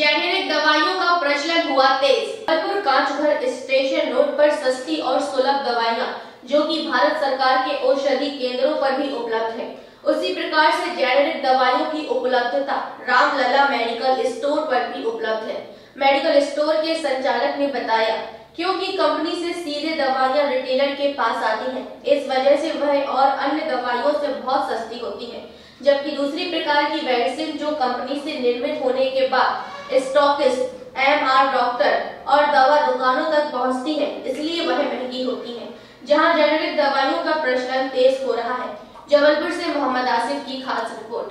Generic दवाइयों का प्रचलन हुआ तेज। जबलपुर कांचघर स्टेशन रोड पर सस्ती और सुलभ दवाइयां जो कि भारत सरकार के औषधि केंद्रों पर भी उपलब्ध है, उसी प्रकार से जेनेरिक दवाइयों की उपलब्धता रामलला मेडिकल स्टोर पर भी उपलब्ध है। मेडिकल स्टोर के संचालक ने बताया, क्योंकि कंपनी से सीधे दवाइयां रिटेलर के पास आती हैं, इस वजह से वह और अन्य दवाइयों से बहुत सस्ती होती है, जबकि दूसरी प्रकार की मेडिसिन जो कंपनी से निर्मित होने के बाद स्टॉकिस्ट, एमआर डॉक्टर और दवा दुकानों तक पहुंचती है, इसलिए वह महंगी होती है। जहां जेनेरिक दवाइयों का प्रचलन तेज हो रहा है। जबलपुर से मोहम्मद आसिफ की खास रिपोर्ट।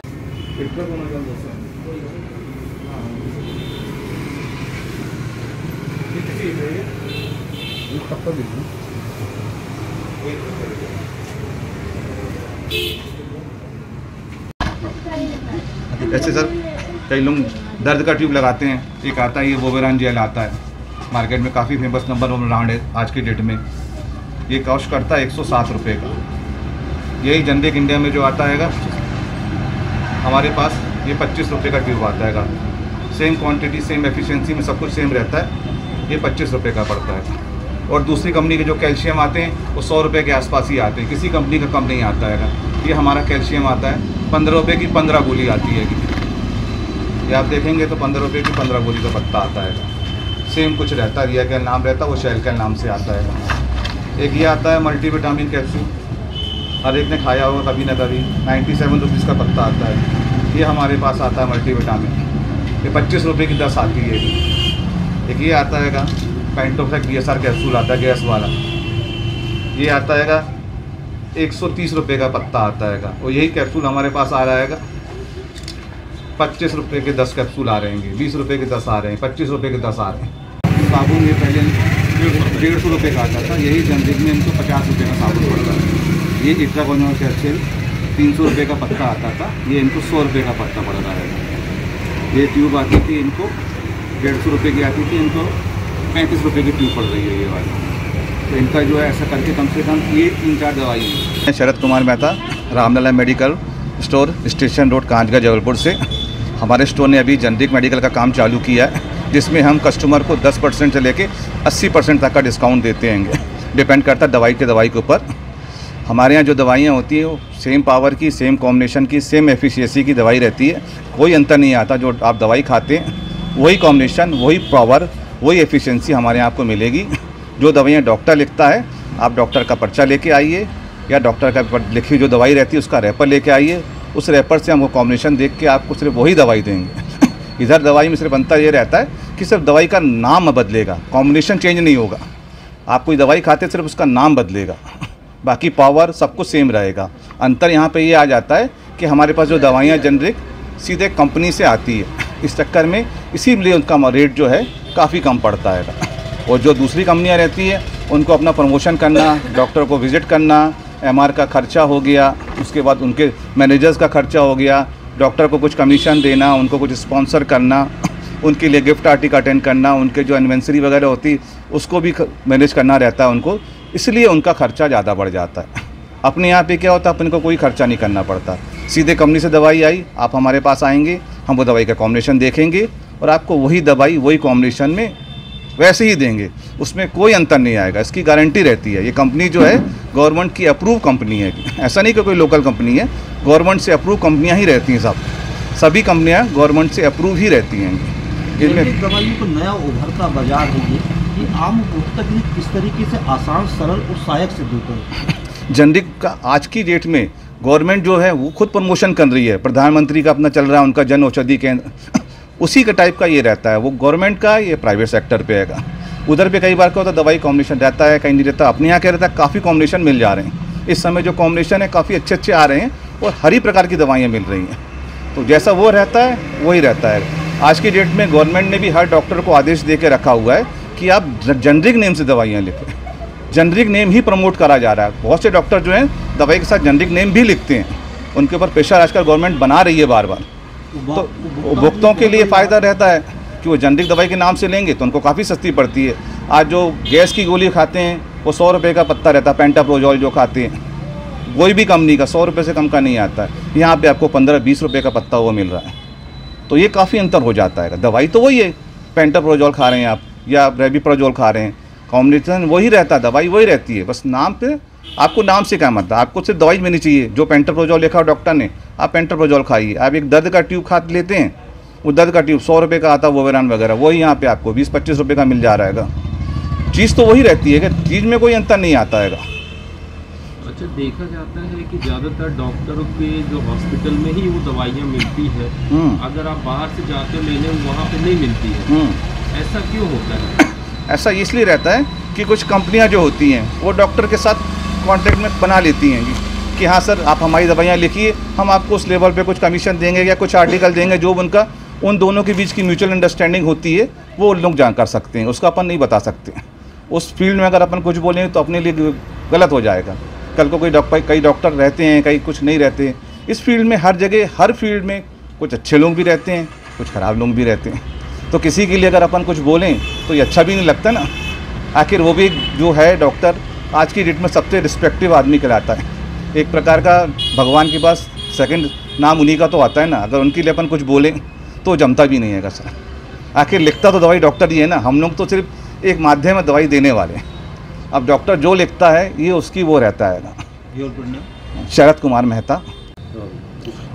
ऐसे सर कई लोग दर्द का ट्यूब लगाते हैं, एक आता है ये वोवेरान जेल आता है, मार्केट में काफ़ी फेमस नंबर 1 ब्रांड है आज की डेट में। ये कॉस्ट करता है 107 रुपये का। यही जनरिक इंडिया में जो आता है हमारे पास ये 25 रुपये का ट्यूब आता है। सेम क्वांटिटी सेम एफिशिएंसी में सब कुछ सेम रहता है, ये 25 रुपये का पड़ता है। और दूसरी कंपनी के जो कैल्शियम आते हैं वो 100 रुपये के आसपास ही आते हैं, किसी कंपनी का कम नहीं आता है। ये हमारा कैल्शियम आता है 15 रुपये की 15 गोली आती है। ये आप देखेंगे तो 15 रुपये की 15 गोली का पत्ता आता है। सेम कुछ रहता है, रिया कैल नाम रहता है, वो शेल कैल नाम से आता है। एक ये आता है मल्टीविटामिन कैप्सूल, हर एक ने खाया होगा कभी ना कभी, 97 रुपीज़ का पत्ता आता है। ये हमारे पास आता है मल्टीविटामिन, ये 25 रुपये की 10 आती है। एक ये आता है पेंटोफेक DSR कैप्सूल आता है गैस वाला, ये आता है 130 रुपये का पत्ता आता है। और यही कैप्सूल हमारे पास आ रहा है 25 रुपये के 10 कैप्सूल आ रहे हैं, 20 रुपये के 10 आ रहे हैं, 25 रुपये के 10 आ रहे हैं। साबुन ये पहले 150 रुपये का आता था, यही जनरिक में इनको 50 रुपये का साबुन पड़ता है। ये इट्राकोनोल कैप्सूल 300 रुपये का पत्ता आता था, ये इनको 100 रुपये का पत्ता पड़ रहा है। ये ट्यूब आती थी इनको 150 रुपये की आती थी, इनको 35 रुपये की ट्यूब पड़ रही है ये वाली। तो इनका जो है ऐसा करके कम से कम ये 3-4 दवाई है। Sharad Kumar Mehta, Ramlala medical store, station road, Kanchghar, Jabalpur से। हमारे स्टोर ने अभी जेनेरिक मेडिकल का काम चालू किया है, जिसमें हम कस्टमर को 10% से लेके 80% तक का डिस्काउंट देते हैं। डिपेंड करता है दवाई के ऊपर। हमारे यहाँ जो दवाइयाँ होती हैं वो सेम पावर की, सेम कॉम्बिनेशन की, सेम एफिशिएंसी की दवाई रहती है, कोई अंतर नहीं आता। जो आप दवाई खाते हैं वही कॉम्बिनेशन, वही पावर, वही एफिशिएंसी हमारे यहाँ आपको मिलेगी। जो दवाइयाँ डॉक्टर लिखता है, आप डॉक्टर का पर्चा लेके आइए या डॉक्टर का लिखी जो दवाई रहती है उसका रैपर लेके आइए। उस रैपर से हम वो कॉम्बिनेशन देख के आपको सिर्फ वही दवाई देंगे। इधर दवाई में सिर्फ अंतर ये रहता है कि सिर्फ दवाई का नाम बदलेगा, कॉम्बिनेशन चेंज नहीं होगा। आप कोई दवाई खाते सिर्फ उसका नाम बदलेगा, बाकी पावर सब कुछ सेम रहेगा। अंतर यहाँ पे ये आ जाता है कि हमारे पास जो दवाइयाँ जेनेरिक सीधे कंपनी से आती है, इस चक्कर में इसीलिए उनका रेट जो है काफ़ी कम पड़ता है। और जो दूसरी कंपनियाँ रहती है उनको अपना प्रमोशन करना, डॉक्टर को विज़िट करना, एमआर का खर्चा हो गया, उसके बाद उनके मैनेजर्स का खर्चा हो गया, डॉक्टर को कुछ कमीशन देना, उनको कुछ स्पॉन्सर करना, उनके लिए गिफ्ट आर्टिकल अटेंड करना, उनके जो एनिवर्सरी वगैरह होती उसको भी मैनेज करना रहता है उनको, इसलिए उनका खर्चा ज़्यादा बढ़ जाता है। अपने यहाँ पे क्या होता है, अपने को कोई खर्चा नहीं करना पड़ता, सीधे कंपनी से दवाई आई, आप हमारे पास आएंगे, हम वो दवाई का कॉम्बिनेशन देखेंगे और आपको वही दवाई वही कॉम्बिनेशन में वैसे ही देंगे, उसमें कोई अंतर नहीं आएगा, इसकी गारंटी रहती है। ये कंपनी जो है गवर्नमेंट की अप्रूव कंपनी है, ऐसा नहीं कि कोई लोकल कंपनी है, गवर्नमेंट से अप्रूव कंपनियां ही रहती हैं। सभी कंपनियां गवर्नमेंट से अप्रूव ही रहती हैं। इनमें दवाइयों को नया उभरता बाजार है ये आम उपभोक्ता के लिए किस तरीके से आसान, सरल और सहायक सिद्ध होता है। जेनेरिक का आज की डेट में गवर्नमेंट जो है वो खुद प्रमोशन कर रही है, प्रधानमंत्री का अपना चल रहा है उनका जन औषधि केंद्र, उसी का टाइप का ये रहता है। वो गवर्नमेंट का, ये प्राइवेट सेक्टर पे है। उधर पे कई बार क्या होता है दवाई कॉम्बिनेशन रहता है, कहीं नहीं रहता। अपने यहाँ क्या रहता है, काफ़ी कॉम्बिनेशन मिल जा रहे हैं। इस समय जो कॉम्बिनेशन है काफ़ी अच्छे आ रहे हैं और हर ही प्रकार की दवाइयाँ मिल रही हैं। तो जैसा वो रहता है वही रहता है। आज की डेट में गवर्नमेंट ने भी हर डॉक्टर को आदेश दे के रखा हुआ है कि आप जेनेरिक नेम से दवाइयाँ लिखें। जेनेरिक नेम ही प्रमोट करा जा रहा है। बहुत से डॉक्टर जो हैं दवाई के साथ जेनेरिक नेम भी लिखते हैं, उनके ऊपर प्रेशर आजकल गवर्नमेंट बना रही है बार बार। तो उपभोक्ताओं के लिए फ़ायदा रहता है कि वो जेनेरिक दवाई के नाम से लेंगे तो उनको काफ़ी सस्ती पड़ती है। आज जो गैस की गोली खाते हैं वो 100 रुपये का पत्ता रहता है, पेंटाप्रोजोल जो खाते हैं कोई भी कंपनी का 100 रुपये से कम का नहीं आता है। यहाँ पे आपको 15-20 रुपये का पत्ता वो मिल रहा है। तो ये काफ़ी अंतर हो जाता है। दवाई तो वही है, पेंटाप्रोजोल खा रहे हैं आप या रेबिप्रोजोल खा रहे हैं, कॉम्बिनेशन वही रहता है, दवाई वही रहती है, बस नाम पे आपको नाम से क्या मतलब, आपको सिर्फ दवाई मिलनी चाहिए। जो पेंटाप्रोजोल लिखा डॉक्टर ने, आप पेंटाप्रोजोल खाइए। आप एक दर्द का ट्यूब खा लेते हैं, वो दर्द का ट्यूब 100 रुपये का आता है, वोवेरान वगैरह, वही यहाँ पे आपको 20-25 रुपये का मिल जा रहा है। चीज़ तो वही रहती है कि चीज़ में कोई अंतर नहीं आता है। अच्छा, देखा जाता है कि ज़्यादातर डॉक्टरों के जो हॉस्पिटल में ही वो दवाइयाँ मिलती है, अगर आप बाहर से जाते हो लेने वहाँ पे नहीं मिलती है। ऐसा क्यों होता है? ऐसा इसलिए रहता है कि कुछ कंपनियां जो होती हैं वो डॉक्टर के साथ कॉन्ट्रैक्ट में बना लेती हैं कि हाँ सर आप हमारी दवाइयाँ लिखिए, हम आपको उस लेवल पे कुछ कमीशन देंगे या कुछ आर्टिकल देंगे, जो उनका उन दोनों के बीच की म्यूचुअल अंडरस्टैंडिंग होती है वो लोग जान कर सकते हैं, उसका अपन नहीं बता सकते। उस फील्ड में अगर अपन कुछ बोलेंगे तो अपने लिए गलत हो जाएगा। कल को कई डॉक्टर रहते हैं, कई कुछ नहीं रहते। इस फील्ड में हर जगह, हर फील्ड में कुछ अच्छे लोग भी रहते हैं, कुछ ख़राब लोग भी रहते हैं। तो किसी के लिए अगर अपन कुछ बोलें तो ये अच्छा भी नहीं लगता ना। आखिर वो भी जो है डॉक्टर आज की डेट में सबसे रिस्पेक्टिव आदमी कहलाता है। एक प्रकार का भगवान के पास सेकंड नाम उन्हीं का तो आता है ना। अगर उनके लिए अपन कुछ बोलें तो जमता भी नहीं है सर। आखिर लिखता तो दवाई डॉक्टर ही है ना, हम लोग तो सिर्फ एक माध्यम है दवाई देने वाले। अब डॉक्टर जो लिखता है ये उसकी वो रहता है ना। शरद कुमार मेहता।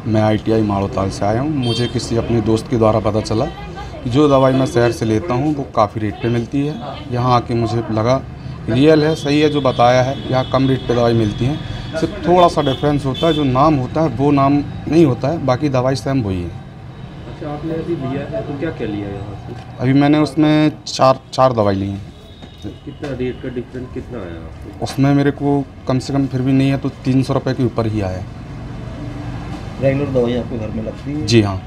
मैं ITI माड़ोताल से आया हूँ। मुझे किसी अपने दोस्त के द्वारा पता चला कि जो दवाई मैं शहर से लेता हूँ वो काफ़ी रेट पे मिलती है। यहाँ आके मुझे लगा रियल है, सही है जो बताया है, यहाँ कम रेट पे दवाई मिलती है। सिर्फ थोड़ा सा डिफरेंस होता है, जो नाम होता है वो नाम नहीं होता है, बाकी दवाई सेम वही है। अच्छा, आपने अभी लिया है तो क्या क्या लिया है यहाँ से? अभी मैंने उसमें चार दवाई ली हैं। कितना रेट का डिफरेंस कितना आया आपको? उसमें मेरे को कम से कम फिर भी नहीं है तो 300 रुपये के ऊपर ही आया है। रेगुलर दवाई आपके घर में लगती है? जी हाँ।